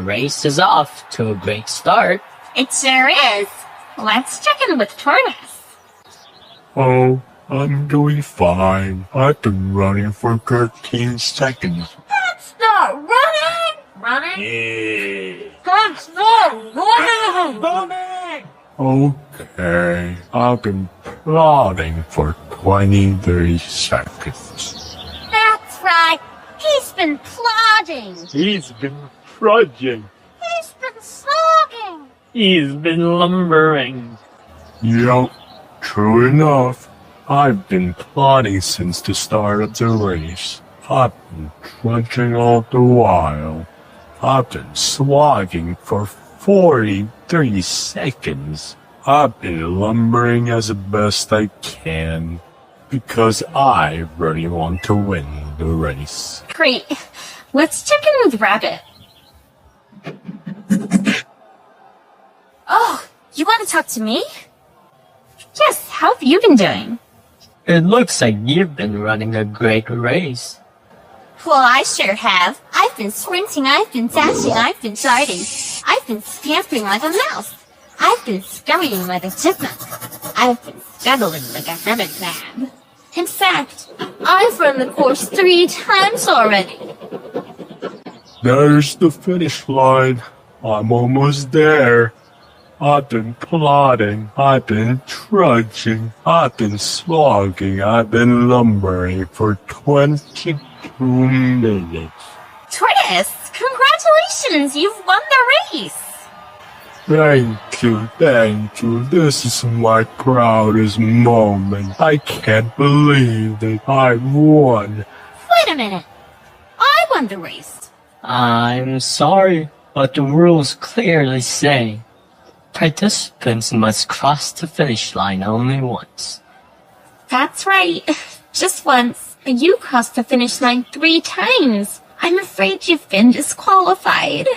race is off to a great start. It sure is. Let's check in with Tortoise. Oh, I'm doing fine. I've been running for 13 seconds. That's not running! Running? That's not running! Okay, I've been plodding for 23 seconds. That's right. He's been plodding. He's been trudging. He's been slogging. He's been lumbering. Yup, true enough. I've been plodding since the start of the race. I've been trudging all the while. I've been slogging for 43 seconds. I've been lumbering as best I can because I really want to win the race. Great. Let's check in with Rabbit. Oh, you want to talk to me? Yes, how have you been doing? It looks like you've been running a great race. Well, I sure have. I've been sprinting, I've been dashing, I've been darting. I've been scampering like a mouse. I've been scurrying like a chipmunk. I've been scuttling like a hermit crab. In fact, I've run the course 3 times already. There's the finish line. I'm almost there. I've been plodding, I've been trudging, I've been slogging, I've been lumbering for 22 minutes. Tortoise, congratulations! You've won the race! Thank you. This is my proudest moment. I can't believe that I won. Wait a minute. I won the race. I'm sorry, but the rules clearly say participants must cross the finish line only once. That's right. Just once. You crossed the finish line 3 times. I'm afraid you've been disqualified.